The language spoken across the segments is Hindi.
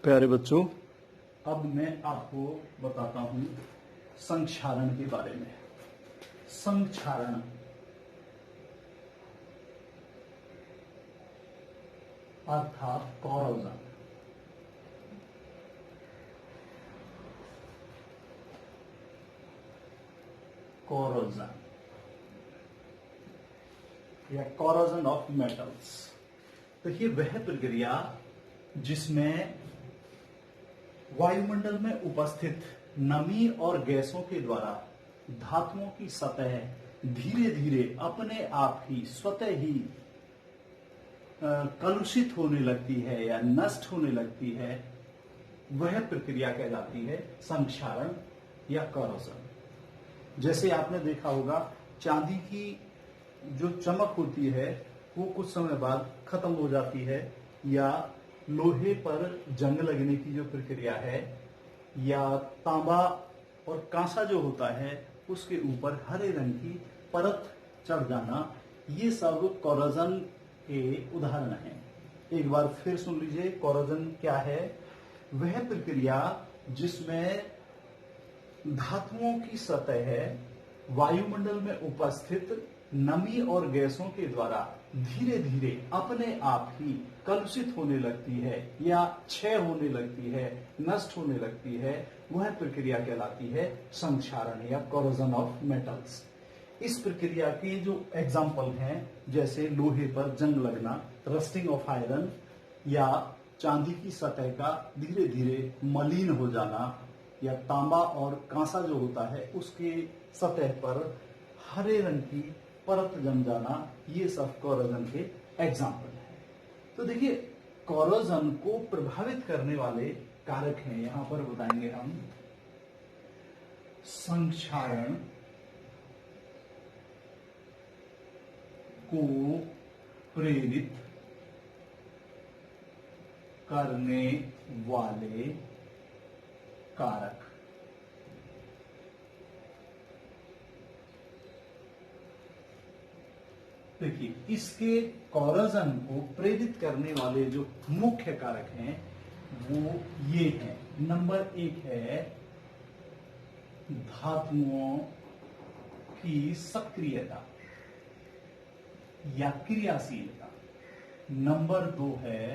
प्यारे बच्चों, अब मैं आपको बताता हूं संक्षारण के बारे में। संक्षारण अर्थात कोरोजन। कोरोजन या कोरोजन ऑफ मेटल्स, तो ये वह प्रक्रिया जिसमें वायुमंडल में उपस्थित नमी और गैसों के द्वारा धातुओं की सतह धीरे धीरे अपने आप ही स्वतः ही कलुषित होने लगती है या नष्ट होने लगती है, वह प्रक्रिया कहलाती है संक्षारण या कोरोजन। जैसे आपने देखा होगा, चांदी की जो चमक होती है वो कुछ समय बाद खत्म हो जाती है, या लोहे पर जंग लगने की जो प्रक्रिया है, या तांबा और कांसा जो होता है उसके ऊपर हरे रंग की परत चढ़ जाना, ये सब कोरोजन के उदाहरण हैं। एक बार फिर सुन लीजिए, कोरोजन क्या है? वह प्रक्रिया जिसमें धातुओं की सतह वायुमंडल में उपस्थित नमी और गैसों के द्वारा धीरे धीरे अपने आप ही कलुषित होने लगती है या क्षय होने लगती है, नष्ट होने लगती है, वह प्रक्रिया कहलाती है संक्षारण या कोरोजन ऑफ मेटल्स। इस प्रक्रिया के जो एग्जाम्पल हैं, जैसे लोहे पर जंग लगना, रस्टिंग ऑफ आयरन, या चांदी की सतह का धीरे धीरे मलिन हो जाना, या तांबा और कांसा जो होता है उसके सतह पर हरे रंग की परत जम जाना, ये सब कोरोजन के एग्जाम्पल हैं। तो देखिए, कोरोजन को प्रभावित करने वाले कारक हैं, यहां पर बताएंगे हम। संक्षारण को प्रेरित करने वाले कारक। देखिए, इसके कोरोजन को प्रेरित करने वाले जो मुख्य कारक हैं वो ये हैं। नंबर 1 है धातुओं की सक्रियता या क्रियाशीलता। नंबर 2 है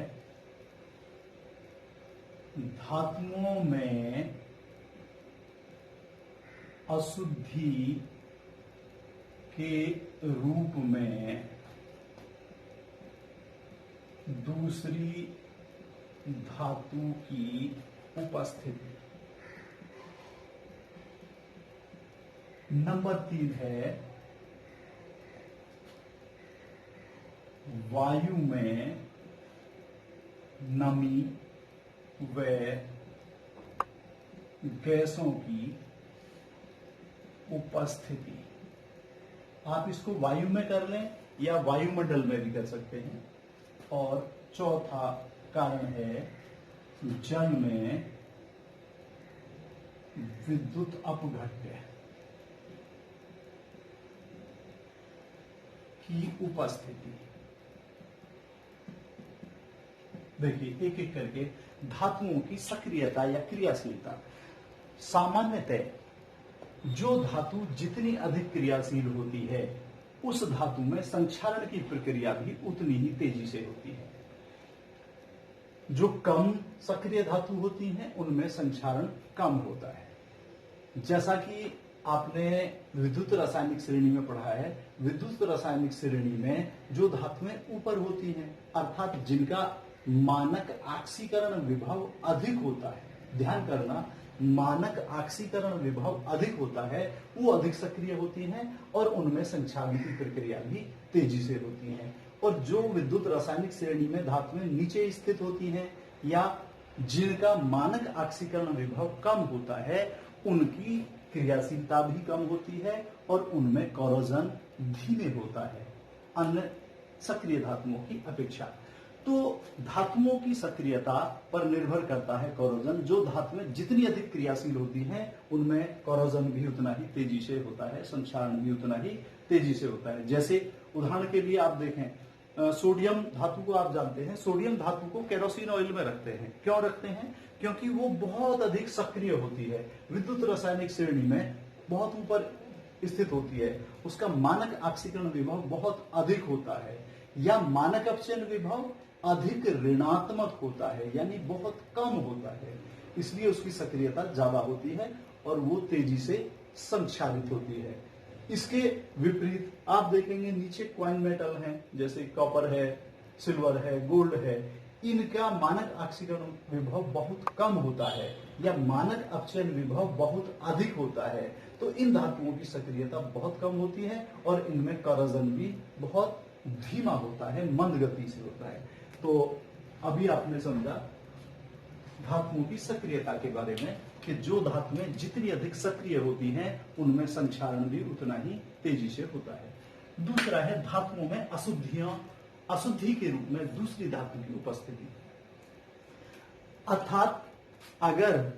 धातुओं में अशुद्धि के रूप में दूसरी धातु की उपस्थिति। नंबर 3 है वायु में नमी व गैसों की उपस्थिति। आप इसको वायु में कर लें या वायुमंडल में भी कर सकते हैं। और चौथा कारण है जल में विद्युत अपघट्य की उपस्थिति। देखिए, एक एक करके धातुओं की सक्रियता या क्रियाशीलता। सामान्यतः जो धातु जितनी अधिक क्रियाशील होती है, उस धातु में संक्षारण की प्रक्रिया भी उतनी ही तेजी से होती है। जो कम सक्रिय धातु होती हैं, उनमें संक्षारण कम होता है। जैसा कि आपने विद्युत रासायनिक श्रेणी में पढ़ा है, विद्युत रासायनिक श्रेणी में जो धातुएं ऊपर होती हैं, अर्थात जिनका मानक आक्सीकरण विभव अधिक होता है, ध्यान करना, मानक आक्सीकरण विभव अधिक होता है, वो अधिक सक्रिय होती हैं और उनमें संक्षारण की प्रक्रिया भी तेजी से होती है। और जो विद्युत रासायनिक श्रेणी में धातुएं नीचे स्थित होती हैं या जिनका मानक आक्सीकरण विभव कम होता है, उनकी क्रियाशीलता भी कम होती है और उनमें कोरोजन धीमे होता है अन्य सक्रिय धातुओं की अपेक्षा। तो धातुओं की सक्रियता पर निर्भर करता है कोरोजन। जो धातुएं जितनी अधिक क्रियाशील होती हैं, उनमें कोरोजन भी उतना ही तेजी से होता है, संक्षारण भी उतना ही तेजी से होता है। जैसे उदाहरण के लिए आप देखें, सोडियम धातु को आप जानते हैं, सोडियम धातु को केरोसिन ऑयल में रखते हैं। क्यों रखते हैं? क्योंकि वो बहुत अधिक सक्रिय होती है, विद्युत रासायनिक श्रेणी में बहुत ऊपर स्थित होती है, उसका मानक ऑक्सीकरण विभव बहुत अधिक होता है, या मानक अपचयन विभव अधिक ऋणात्मक होता है, यानी बहुत कम होता है। इसलिए उसकी सक्रियता ज्यादा होती है और वो तेजी से संक्षारित होती है। इसके विपरीत आप देखेंगे नीचे क्वाइन मेटल हैं, जैसे कॉपर है, सिल्वर है, गोल्ड है, इनका मानक ऑक्सीकरण विभव बहुत कम होता है या मानक अपचयन विभव बहुत अधिक होता है। तो इन धातुओं की सक्रियता बहुत कम होती है और इनमें करोजन भी बहुत धीमा होता है, मंद गति से होता है। तो अभी आपने समझा धातुओं की सक्रियता के बारे में कि जो धातुएं जितनी अधिक सक्रिय होती हैं उनमें संक्षारण भी उतना ही तेजी से होता है। दूसरा है धातुओं में अशुद्धि के रूप में दूसरी धातु की उपस्थिति। अर्थात अगर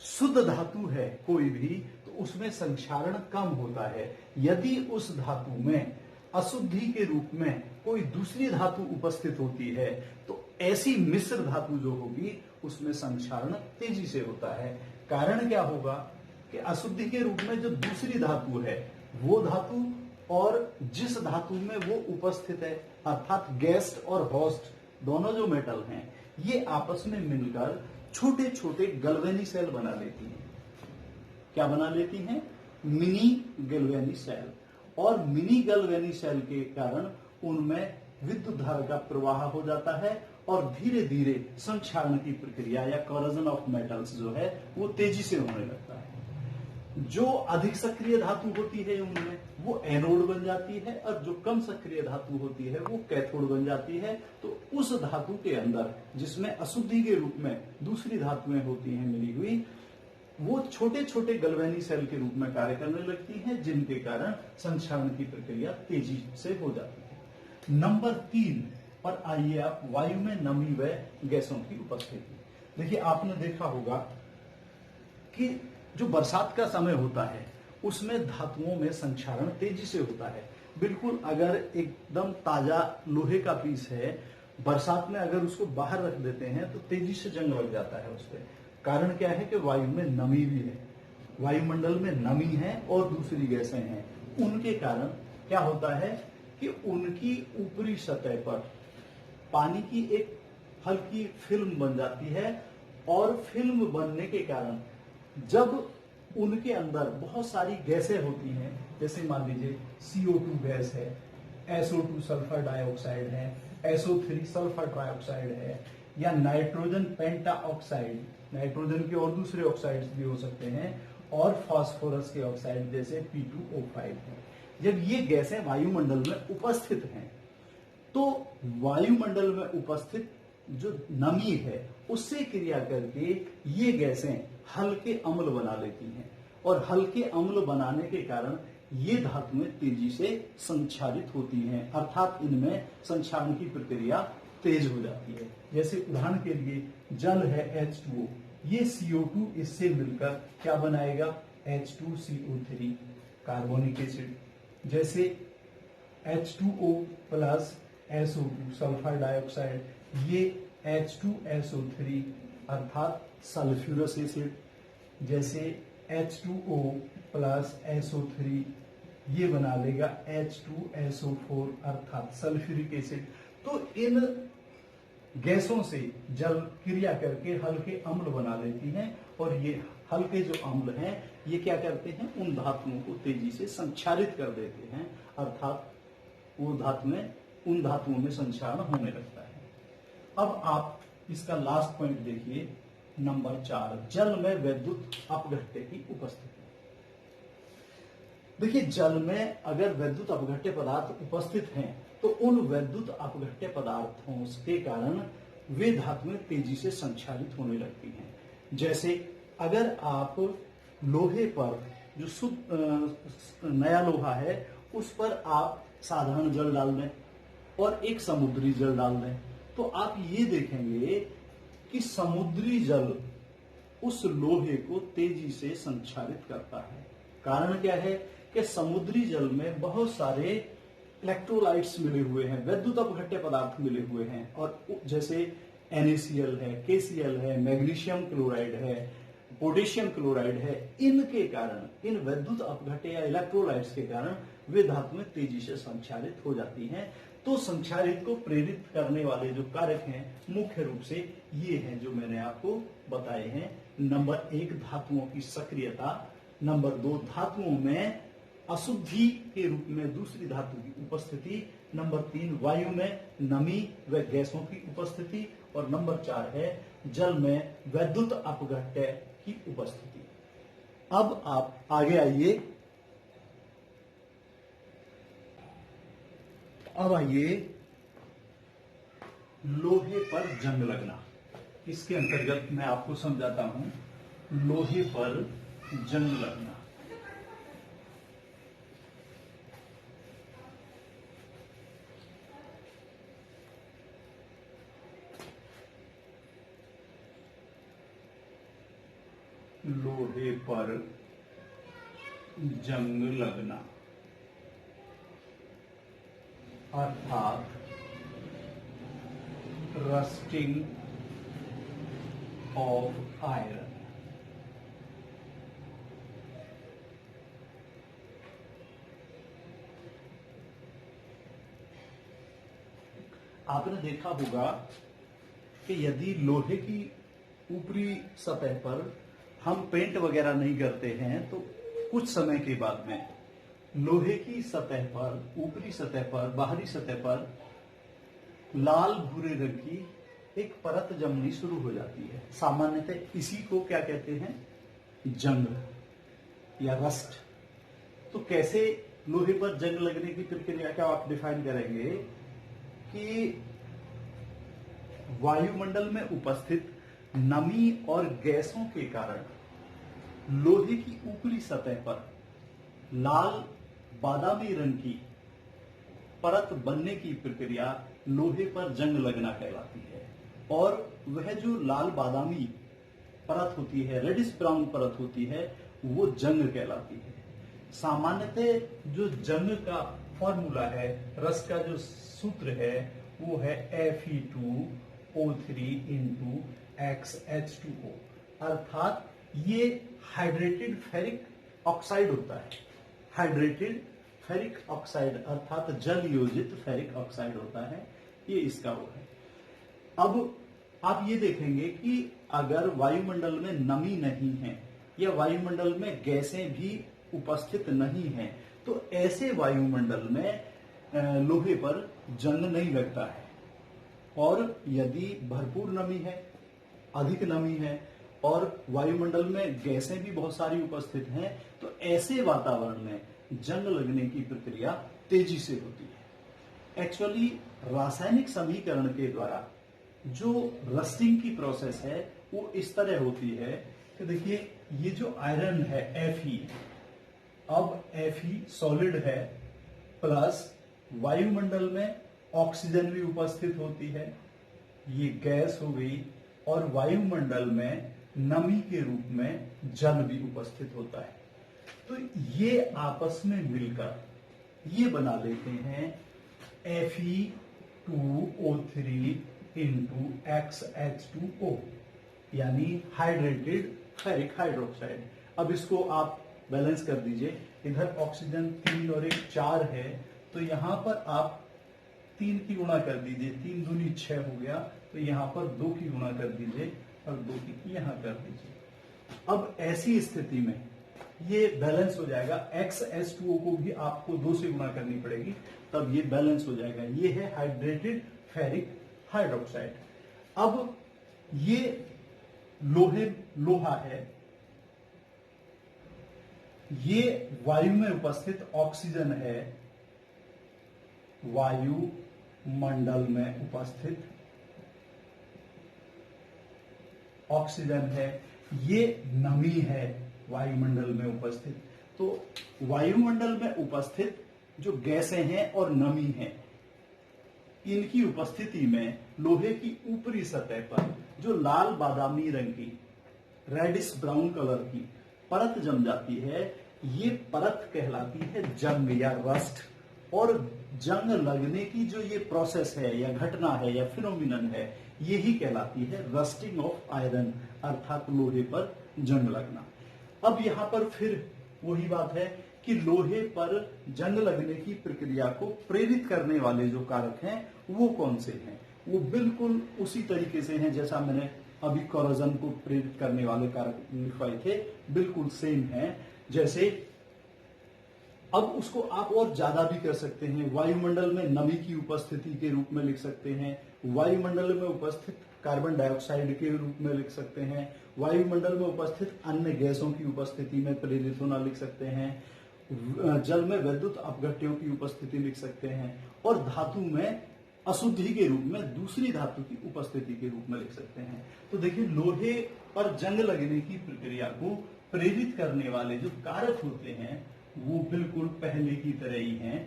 शुद्ध धातु है कोई भी तो उसमें संक्षारण कम होता है। यदि उस धातु में अशुद्धि के रूप में कोई दूसरी धातु उपस्थित होती है तो ऐसी मिश्र धातु जो होगी उसमें संक्षारण तेजी से होता है। कारण क्या होगा कि अशुद्धि के रूप में जो दूसरी धातु है वो धातु और जिस धातु में वो उपस्थित है, अर्थात गेस्ट और होस्ट दोनों जो मेटल हैं, ये आपस में मिलकर छोटे छोटे गैल्वेनी सेल बना लेती हैं। क्या बना लेती हैं? Mini galvanic cell. और मिनी गैल्वेनी सेल के कारण उनमें विद्युत धारा का प्रवाह हो जाता है और धीरे धीरे संक्षारण की प्रक्रिया या कॉरोजन ऑफ मेटल्स जो है वो तेजी से होने लगता है। जो अधिक सक्रिय धातु होती है उनमें वो एनोड बन जाती है और जो कम सक्रिय धातु होती है वो कैथोड बन जाती है। तो उस धातु के अंदर जिसमें अशुद्धि के रूप में दूसरी धातुएं होती हैं मिली हुई, वो छोटे छोटे गैल्वेनी सेल के रूप में कार्य करने लगती हैं, जिनके कारण संक्षारण की प्रक्रिया तेजी से हो जाती है। नंबर 3 पर आइए आप, वायु में नमी व गैसों की उपस्थिति। देखिए आपने देखा होगा कि जो बरसात का समय होता है उसमें धातुओं में संक्षारण तेजी से होता है। बिल्कुल अगर एकदम ताजा लोहे का पीस है, बरसात में अगर उसको बाहर रख देते हैं तो तेजी से जंग लग जाता है उस पर। कारण क्या है कि वायु में नमी भी है, वायुमंडल में नमी है और दूसरी गैसें हैं। उनके कारण क्या होता है कि उनकी ऊपरी सतह पर पानी की एक हल्की फिल्म बन जाती है और फिल्म बनने के कारण जब उनके अंदर बहुत सारी गैसें होती हैं, जैसे मान लीजिए CO2 गैस है, SO2 सल्फर डाइऑक्साइड है, SO3 सल्फर ट्राइऑक्साइड है, या नाइट्रोजन पेंटा ऑक्साइड, नाइट्रोजन के और दूसरे ऑक्साइड्स भी हो सकते हैं, और फास्फोरस के ऑक्साइड जैसे P2O5 है। जब ये गैसें वायुमंडल में उपस्थित हैं तो वायुमंडल में उपस्थित जो नमी है उससे क्रिया करके ये गैसें हल्के अम्ल बना लेती हैं और हल्के अम्ल बनाने के कारण ये धातुएं तेजी से संक्षारित होती हैं, अर्थात इनमें संक्षारण की प्रक्रिया तेज हो जाती है। जैसे उदाहरण के लिए जल है H2O, ये CO2 इससे मिलकर क्या बनाएगा? H2CO3 carbonic acid. जैसे H2O plus SO2 sulphur dioxide, ये H2SO3 अर्थात सल्फ्यूरस एसिड। जैसे H2O प्लस SO3 ये बना लेगा H2SO4 अर्थात सल्फ्यूरिक एसिड। तो इन गैसों से जल क्रिया करके हल्के अम्ल बना लेती हैं और ये हल्के जो अम्ल हैं ये क्या करते हैं? उन धातुओं को तेजी से संक्षारित कर देते हैं, अर्थात वो उन धातुओं में संक्षारण होने लगता है। अब आप इसका लास्ट पॉइंट देखिए, नंबर 4, जल में विद्युत अपघट्य की उपस्थिति। देखिए जल में अगर विद्युत अपघट्य पदार्थ उपस्थित हैं तो उन विद्युत अपघट्य पदार्थों के कारण वे धातुएं तेजी से संक्षारित होने लगती हैं। जैसे अगर आप लोहे पर जो शुद्ध नया लोहा है उस पर आप साधारण जल डाल दें और एक समुद्री जल डाल दें तो आप ये देखेंगे कि समुद्री जल उस लोहे को तेजी से संक्षारित करता है। कारण क्या है कि समुद्री जल में बहुत सारे इलेक्ट्रोलाइट्स मिले हुए हैं, वैद्युत अपघट्य पदार्थ मिले हुए हैं, और जैसे NaCl है, KCl है, मैग्नीशियम क्लोराइड है, पोटेशियम क्लोराइड है, इनके कारण, इन वैद्युत अपघट्य या इलेक्ट्रोलाइट्स के कारण वे धातुएं तेजी से संक्षारित हो जाती हैं। तो संक्षारित को प्रेरित करने वाले जो कारक हैं मुख्य रूप से ये हैं जो मैंने आपको बताए हैं। नंबर 1 धातुओं की सक्रियता, नंबर 2 धातुओं में अशुद्धि के रूप में दूसरी धातु की उपस्थिति, नंबर 3 वायु में नमी व गैसों की उपस्थिति, और नंबर 4 है जल में वैद्युत अपघट्य की उपस्थिति। अब आप आगे आइए, अब आइए लोहे पर जंग लगना। इसके अंतर्गत मैं आपको समझाता हूं लोहे पर जंग लगना। लोहे पर जंग लगना अर्थात रस्टिंग ऑफ आयरन। आपने देखा होगा कि यदि लोहे की ऊपरी सतह पर हम पेंट वगैरह नहीं करते हैं तो कुछ समय के बाद में लोहे की सतह पर, ऊपरी सतह पर, बाहरी सतह पर लाल भूरे रंग की एक परत जमनी शुरू हो जाती है। सामान्यतः इसी को क्या कहते हैं? जंग या रस्ट। तो कैसे लोहे पर जंग लगने की प्रक्रिया क्या आप डिफाइन करेंगे कि वायुमंडल में उपस्थित नमी और गैसों के कारण लोहे की ऊपरी सतह पर लाल बादामी रंग की परत बनने की प्रक्रिया लोहे पर जंग लगना कहलाती है। और वह जो लाल बादामी परत होती है, रेडिश ब्राउन परत होती है, वो जंग कहलाती है। सामान्यतः जो जंग का फॉर्मूला है, रस का जो सूत्र है, वो है Fe2O3 into XH2O, अर्थात ये हाइड्रेटेड फेरिक ऑक्साइड होता है। हाइड्रेटेड फेरिक ऑक्साइड अर्थात जल योजित फेरिक ऑक्साइड होता है, ये इसका वो है। अब आप ये देखेंगे कि अगर वायुमंडल में नमी नहीं है या वायुमंडल में गैसें भी उपस्थित नहीं है तो ऐसे वायुमंडल में लोहे पर जंग नहीं लगता है। और यदि भरपूर नमी है, अधिक नमी है और वायुमंडल में गैसें भी बहुत सारी उपस्थित हैं तो ऐसे वातावरण में जंग लगने की प्रक्रिया तेजी से होती है। एक्चुअली रासायनिक समीकरण के द्वारा जो रस्टिंग की प्रोसेस है वो इस तरह होती है कि देखिए ये जो आयरन है Fe, अब Fe सॉलिड है प्लस वायुमंडल में ऑक्सीजन भी उपस्थित होती है, ये गैस हो गई, और वायुमंडल में नमी के रूप में जल भी उपस्थित होता है। तो ये आपस में मिलकर ये बना लेते हैं Fe2O3 into XH2O, यानी हाइड्रेटेड फेरिक हाइड्रोक्साइड। अब इसको आप बैलेंस कर दीजिए, इधर ऑक्सीजन 3 और 1 4 है, तो यहां पर आप 3 की गुणा कर दीजिए, 3 दूनी 6 हो गया, तो यहां पर 2 की गुणा कर दीजिए और 2 की यहां कर दीजिए। अब ऐसी स्थिति में ये बैलेंस हो जाएगा। XH2O को भी आपको 2 से गुणा करनी पड़ेगी, तब ये बैलेंस हो जाएगा। ये है हाइड्रेटेड फेरिक हाइड्रोक्साइड। अब ये लोहा है, ये वायु में उपस्थित ऑक्सीजन है, वायु मंडल में उपस्थित ऑक्सीजन है, ये नमी है वायुमंडल में उपस्थित। तो वायुमंडल में उपस्थित जो गैसें हैं और नमी है, इनकी उपस्थिति में लोहे की ऊपरी सतह पर जो लाल बादामी रंग की, रेडिश ब्राउन कलर की परत जम जाती है, ये परत कहलाती है जंग या रस्ट। और जंग लगने की जो ये प्रोसेस है या घटना है या फिनोमिनन है, यही कहलाती है रस्टिंग ऑफ आयरन, अर्थात लोहे पर जंग लगना। अब यहां पर फिर वही बात है कि लोहे पर जंग लगने की प्रक्रिया को प्रेरित करने वाले जो कारक हैं वो कौन से हैं? वो बिल्कुल उसी तरीके से हैं जैसा मैंने अभी कोरोजन को प्रेरित करने वाले कारक लिखवाए थे, बिल्कुल सेम है। जैसे अब उसको आप और ज्यादा भी कर सकते हैं, वायुमंडल में नमी की उपस्थिति के रूप में लिख सकते हैं, वायुमंडल में उपस्थित कार्बन डाइऑक्साइड के रूप में लिख सकते हैं, वायुमंडल में उपस्थित अन्य गैसों की उपस्थिति में प्रेरित होना लिख सकते हैं, जल में विद्युत अपघट्यों की उपस्थिति लिख सकते हैं, और धातु में अशुद्धि के रूप में दूसरी धातु की उपस्थिति के रूप में लिख सकते हैं। तो देखिए, लोहे पर जंग लगने की प्रक्रिया को प्रेरित करने वाले जो कारक होते हैं वो बिल्कुल पहले की तरह ही हैं।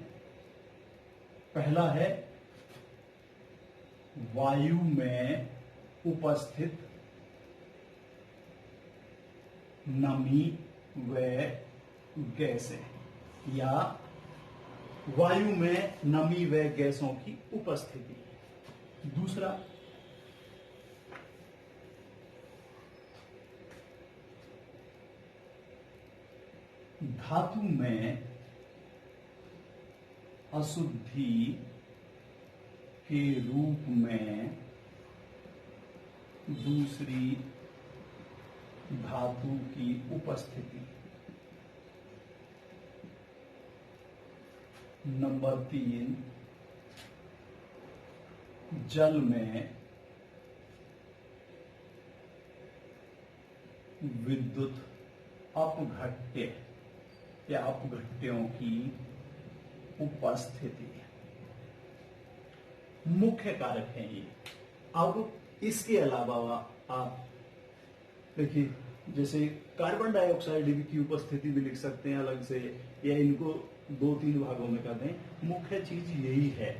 पहला है वायु में उपस्थित नमी व गैसें, या वायु में नमी व गैसों की उपस्थिति। दूसरा, धातु में अशुद्धि के रूप में दूसरी धातु की उपस्थिति। नंबर 3, जल में विद्युत अपघट्य या अपघट्यों की उपस्थिति। मुख्य कारक हैं ये। अब इसके अलावा आप देखिए, जैसे कार्बन डाइऑक्साइड की उपस्थिति भी लिख सकते हैं अलग से, या इनको 2-3 भागों में कर दें। मुख्य चीज यही है।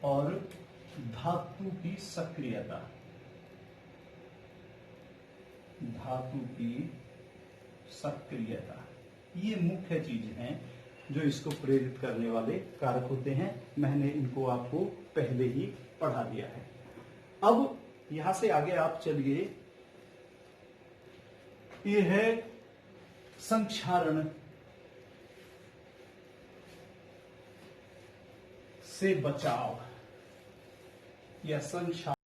और धातु की सक्रियता, धातु की सक्रियता, ये मुख्य चीज हैं जो इसको प्रेरित करने वाले कारक होते हैं। मैंने इनको आपको पहले ही पढ़ा दिया है। अब यहां से आगे आप चलिए, ये है संक्षारण से बचाव या संक्षारण